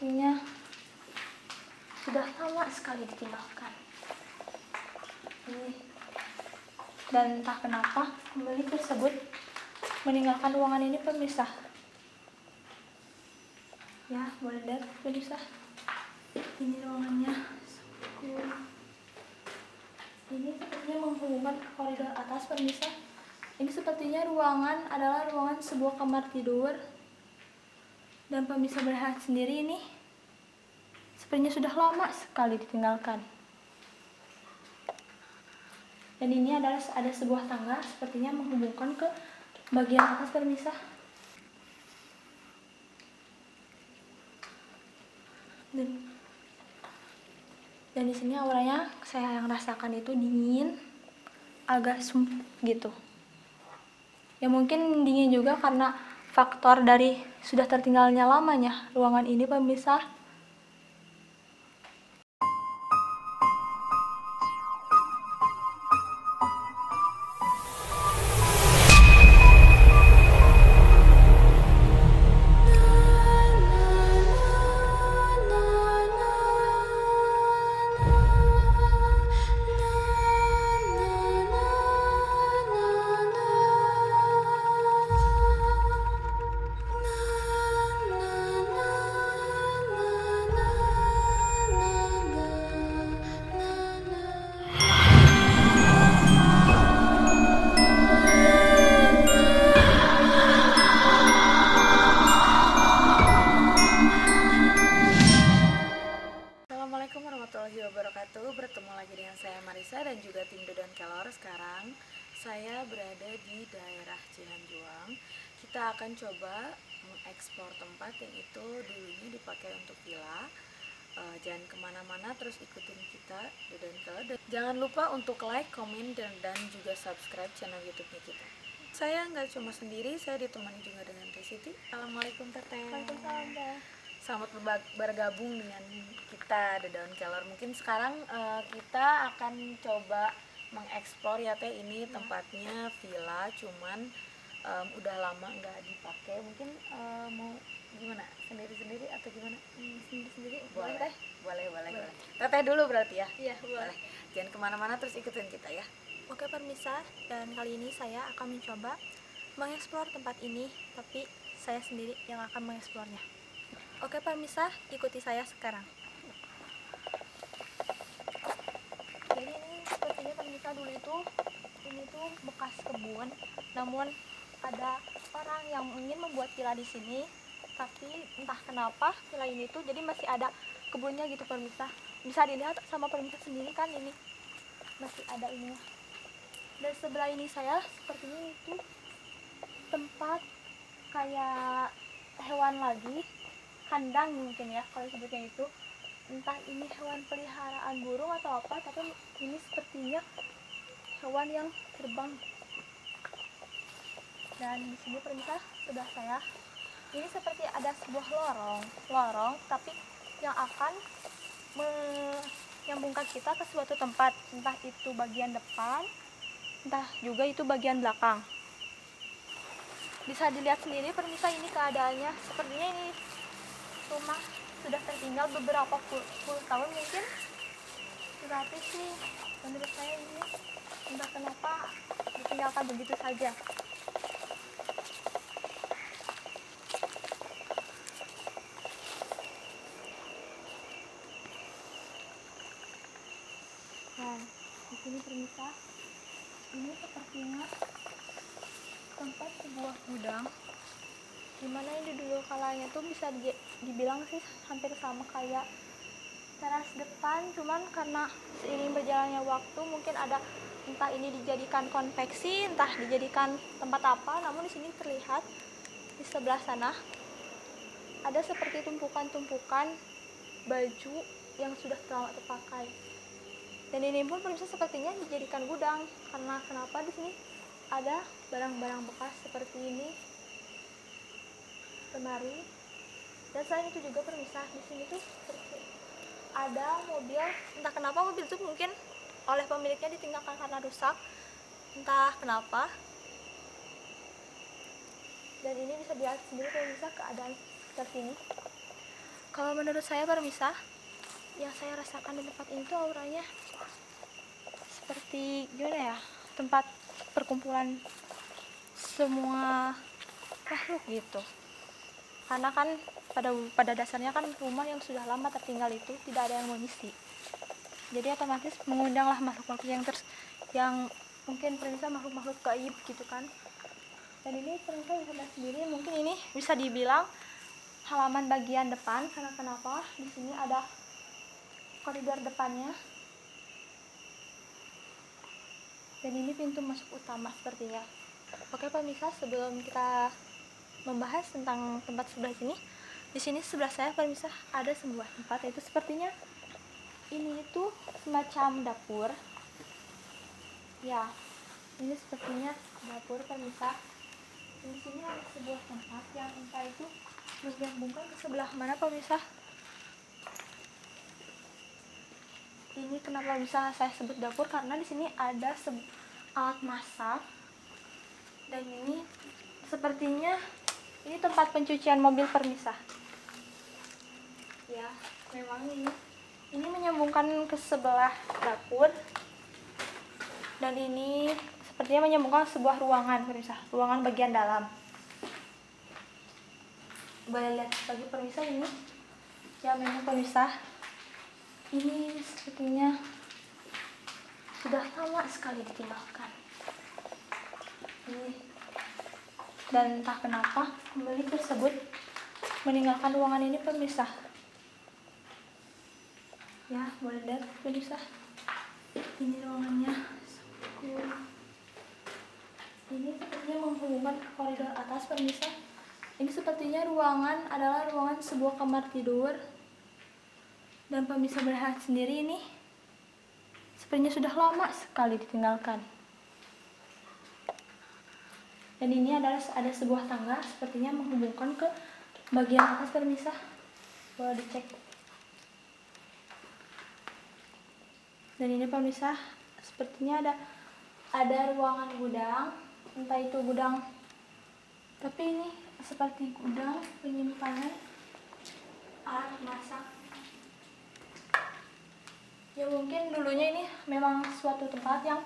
Ini sudah lama sekali ditinggalkan. Dan entah kenapa pemilik tersebut meninggalkan ruangan ini pemirsa. Ya, boleh lihat pemirsa. Ini ruangannya. Ini sepertinya menghubungkan ke koridor atas pemirsa. Ini sepertinya adalah ruangan sebuah kamar tidur. Dan pemirsa melihat sendiri ini sepertinya sudah lama sekali ditinggalkan. Dan ini ada sebuah tangga sepertinya menghubungkan ke bagian atas pemirsa. Dan di sini auranya saya yang rasakan itu dingin, agak sumpuk gitu. Ya mungkin dingin juga karena faktor dari sudah tertinggalnya lamanya ruangan ini pemirsa. Assalamualaikum warahmatullahi wabarakatuh. Bertemu lagi dengan saya Marisa dan juga tim Dodon Kelor. Sekarang saya berada di daerah Cihanjuang. Kita akan coba mengeksplor tempat yang itu dulunya dipakai untuk villa. Jangan kemana-mana, terus ikutin kita Dodon Kelor. Jangan lupa untuk like, komen, dan juga subscribe channel YouTube-nya kita. Saya nggak cuma sendiri, saya ditemani juga dengan Teh Siti. Assalamualaikum Teteh. Waalaikumsalam, Teh. Selamat bergabung dengan kita Dodon Kelor. Mungkin sekarang kita akan coba mengeksplor ya Teh, ini tempatnya villa, cuman udah lama nggak dipakai. Mungkin mau gimana, sendiri-sendiri atau gimana? Sendiri-sendiri Boleh Teh? Boleh. Teteh dulu berarti ya? Iya, boleh. Jangan kemana-mana, terus ikutin kita ya. Oke pemirsa, dan kali ini saya akan mencoba mengeksplor tempat ini, tapi saya sendiri yang akan mengeksplornya. Oke pemirsa, ikuti saya sekarang. Jadi ini sepertinya pemirsa dulu ini tuh bekas kebun, namun ada orang yang ingin membuat villa di sini, tapi entah kenapa villa ini tuh jadi masih ada kebunnya gitu pemirsa. Bisa dilihat sama pemirsa sendiri kan, ini masih ada ininya. Dan sebelah ini saya sepertinya itu tempat kayak hewan lagi, kandang mungkin ya kalau sebutnya itu. Entah ini hewan peliharaan burung atau apa, tapi ini sepertinya hewan yang terbang. Dan di sini pemirsa sebelah saya ini seperti ada sebuah lorong tapi yang akan menyambungkan kita ke suatu tempat, entah itu bagian depan, entah juga itu bagian belakang. Bisa dilihat sendiri pemirsa, ini keadaannya sepertinya ini rumah sudah tertinggal beberapa puluh tahun mungkin. Berarti sih menurut saya ini entah kenapa ditinggalkan begitu saja. Nah, di sini pemirsa, ini sepertinya tempat sebuah gudang, dimana ini dulu kalanya tuh bisa dibilang sih hampir sama kayak teras depan, cuman karena seiring berjalannya waktu mungkin ada, entah ini dijadikan konveksi, entah dijadikan tempat apa, namun di sini terlihat di sebelah sana ada seperti tumpukan-tumpukan baju yang sudah lama terpakai. Dan ini pun pemirsa sepertinya dijadikan gudang, karena kenapa di sini ada barang-barang bekas seperti ini, lemari. Dan selain itu juga pemirsa, di sini tuh seperti ada mobil, entah kenapa mobil itu mungkin oleh pemiliknya ditinggalkan karena rusak, entah kenapa. Dan ini bisa dilihat sendiri pemirsa keadaan seperti ini. Kalau menurut saya pemirsa, yang saya rasakan di tempat ini tuh auranya seperti gimana ya, tempat perkumpulan semua makhluk gitu. Karena kan pada dasarnya kan rumah yang sudah lama tertinggal itu tidak ada yang mengisi, jadi otomatis mengundanglah makhluk-makhluk yang mungkin pemirsa makhluk-makhluk gaib gitu kan. Dan ini pemirsa bisa lihat sendiri, mungkin ini bisa dibilang halaman bagian depan, karena kenapa di sini ada koridor depannya, dan ini pintu masuk utama sepertinya. Oke pemirsa, sebelum kita membahas tentang tempat sebelah sini, di sini sebelah saya pemirsa ada sebuah tempat, yaitu sepertinya ini itu semacam dapur. Ya, ini sepertinya dapur pemirsa. Di sini ada sebuah tempat yang entah itu menghubungkan ke sebelah mana pemirsa. Ini kenapa bisa saya sebut dapur, karena di sini ada alat masak, dan ini sepertinya ini tempat pencucian mobil pemirsa. Ya, memang ini menyambungkan ke sebelah dapur, dan ini sepertinya menyambungkan sebuah ruangan pemirsa, ruangan bagian dalam. Boleh lihat lagi pemirsa ini. Ya memang pemirsa, ini sepertinya sudah lama sekali ditinggalkan. Ini, dan entah kenapa pemilik tersebut meninggalkan ruangan ini pemirsa. Ya, boleh lihat pemirsa, ini ruangannya. Ini sepertinya menghubungkan ke koridor atas pemirsa. Ini sepertinya adalah ruangan sebuah kamar tidur, dan pemirsa melihat sendiri ini sepertinya sudah lama sekali ditinggalkan. Dan ini ada sebuah tangga sepertinya menghubungkan ke bagian atas pemirsa. Boleh dicek. Dan ini pemirsa, sepertinya ada ruangan gudang, entah itu gudang, tapi ini seperti gudang penyimpanan alat masak. Ya mungkin dulunya ini memang suatu tempat yang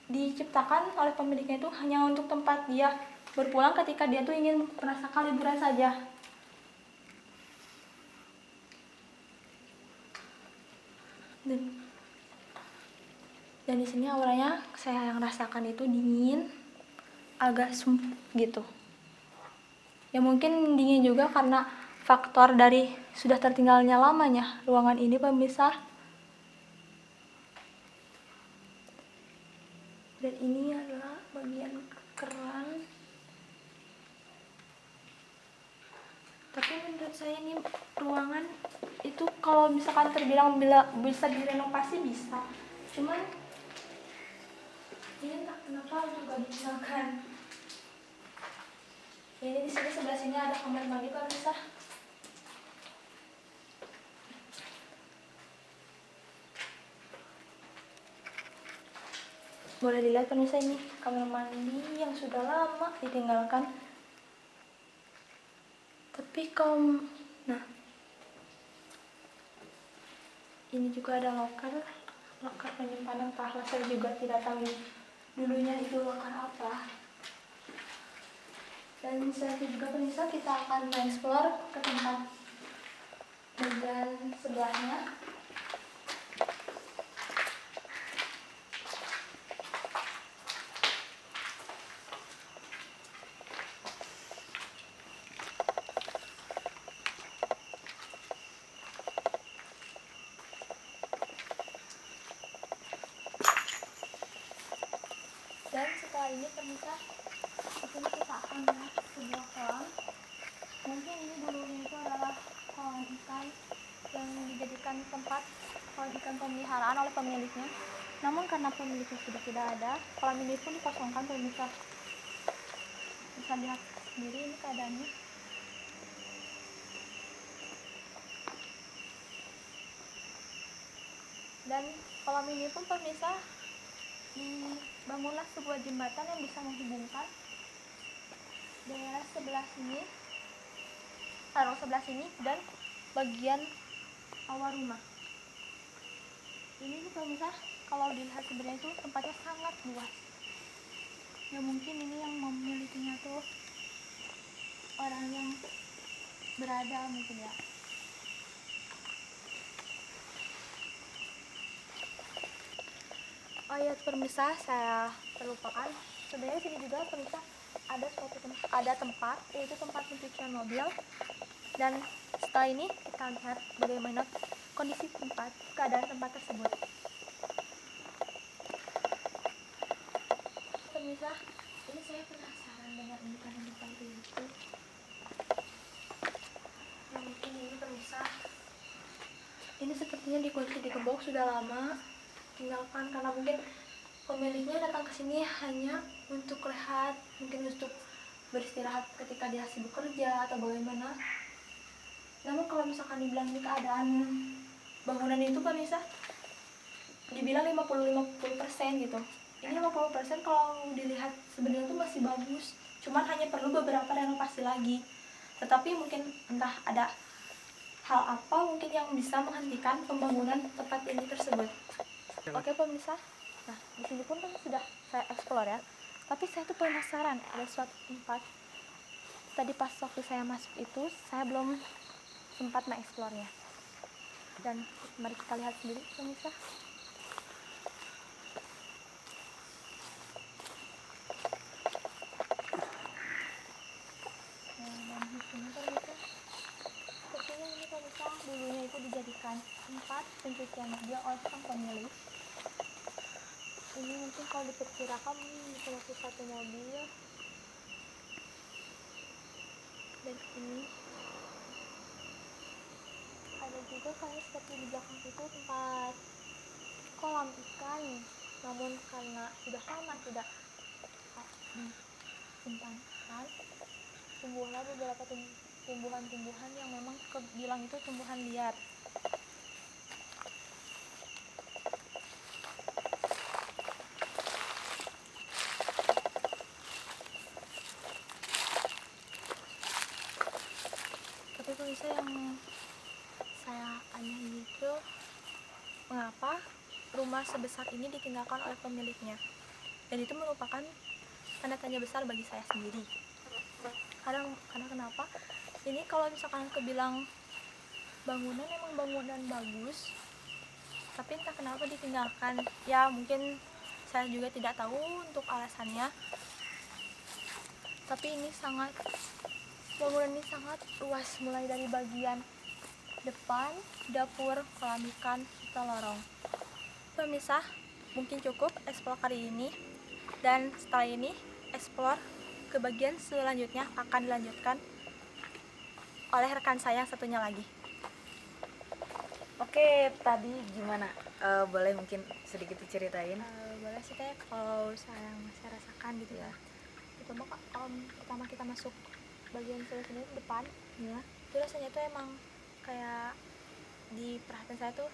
diciptakan oleh pemiliknya itu hanya untuk tempat dia berpulang ketika dia tuh ingin merasakan liburan saja. Dan di sini auranya saya yang rasakan itu dingin, agak sumpuk gitu. Ya mungkin dingin juga karena faktor dari sudah tertinggalnya lamanya ruangan ini pemirsa. Dan ini adalah bagian keran. Tapi menurut saya ini ruangan itu kalau misalkan terbilang bisa direnovasi bisa. Cuman ini entah kenapa juga ditinggalkan. Ini di sini sebelah sini ada kamar mandi pemirsa. Boleh dilihat pemirsa, ini kamar mandi yang sudah lama ditinggalkan. Tapi nah, ini juga ada loker penyimpanan pahala. Saya juga tidak tahu dulunya itu loker apa. Dan selanjutnya juga pemirsa, kita akan mengeksplor ke tempat bagian sebelahnya. Dan setelah ini pemirsa, disini kita akan melihat sebuah kolam. Mungkin ini dulunya itu adalah kolam ikan yang dijadikan tempat kolam ikan pemeliharaan oleh pemiliknya. Namun karena pemiliknya sudah tidak ada, kolam ini pun dikosongkan pemirsa. Bisa lihat sendiri ini keadaannya. Dan kolam ini pun pemirsa dibangunlah sebuah jembatan yang bisa menghubungkan daerah sebelah sini sarung sebelah sini dan bagian awal rumah. Ini tuh pemirsa, kalau dilihat sebenarnya itu tempatnya sangat luas. Ya mungkin ini yang memilikinya tuh orang yang berada mungkin ya. Oh ya pemirsa, saya terlupakan. Sebenarnya sini juga pemirsa ada tempat, yaitu tempat pencucian mobil. Dan setelah ini kita lihat bagaimana kondisi keadaan tempat tersebut. Pemirsa, ini saya penasaran dengan ini karena di pantai itu. Yang mungkin ini pemirsa, ini sepertinya dikunci di gembok sudah lama, tinggalkan karena mungkin pemiliknya datang ke sini hanya untuk rehat, mungkin untuk beristirahat ketika dia sibuk kerja atau bagaimana. Namun kalau misalkan dibilang ini keadaan bangunan itu pemirsa, dibilang 50% gitu. Ini 50% kalau dilihat sebenarnya itu masih bagus, cuman hanya perlu beberapa renovasi lagi. Tetapi mungkin entah ada hal apa mungkin yang bisa menghentikan pembangunan tempat ini tersebut. Oke pemirsa, nah di sini pun kan sudah saya eksplor ya. Tapi saya tuh penasaran ada suatu tempat. Tadi pas waktu saya masuk itu saya belum sempat mengeksplornya. Dan mari kita lihat sendiri pemirsa. Dan di sini pemirsa, sepertinya ini pemirsa dulunya itu dijadikan tempat pencucian mobil oleh sang pemilik. Ini mungkin kalau diperkirakan bisa masuk satu mobil. Dan ini ada juga kayak seperti di belakang itu tempat kolam ikan, namun karena sudah lama tidak disimpankan, tumbuhlah beberapa tumbuhan-tumbuhan yang memang bilang itu tumbuhan liar. Tapi pemirsa yang saya aneh itu, mengapa rumah sebesar ini ditinggalkan oleh pemiliknya? Dan itu merupakan tanda tanya besar bagi saya sendiri. Karena kenapa? Ini kalau misalkan kebilang bangunan emang bangunan bagus, tapi entah kenapa ditinggalkan. Ya mungkin saya juga tidak tahu untuk alasannya. Tapi bangunan ini sangat luas, mulai dari bagian depan, dapur, kolam ikan, serta lorong. Pemirsa, mungkin cukup eksplor kali ini. Dan setelah ini, eksplor ke bagian selanjutnya akan dilanjutkan oleh rekan saya yang satunya lagi. Oke, tadi gimana? Boleh mungkin sedikit diceritain? Boleh sih teh, kalau saya rasakan gitu ya. Pertama kita masuk bagian sini depan, Ya. itu rasanya tuh emang kayak di perhatian saya tuh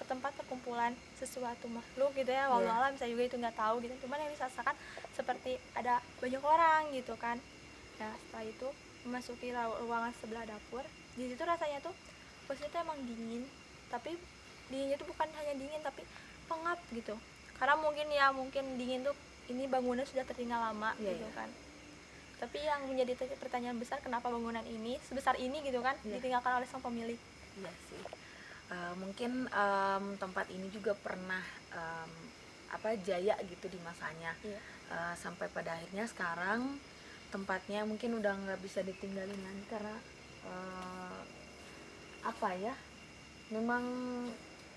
tempat perkumpulan sesuatu makhluk gitu ya, walau alam saya juga itu nggak tahu gitu, cuman yang dirasakan seperti ada banyak orang gitu kan. Nah setelah itu memasuki ruangan sebelah dapur, di situ rasanya tuh posisinya tuh emang dingin, tapi dinginnya tuh bukan hanya dingin tapi pengap gitu, karena mungkin dingin tuh ini bangunan sudah tertinggal lama gitu kan. Tapi yang menjadi pertanyaan besar, kenapa bangunan ini sebesar ini gitu kan ditinggalkan oleh sang pemilik. Iya sih. Mungkin tempat ini juga pernah jaya gitu di masanya. Sampai pada akhirnya sekarang tempatnya mungkin udah nggak bisa ditinggalin lagi karena memang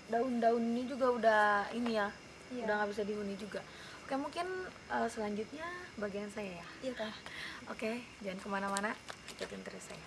daun-daun ini juga udah udah nggak bisa dihuni juga. Oke, mungkin selanjutnya bagian saya ya. Iya teh. Oke, jangan kemana-mana, ikutin terus saya.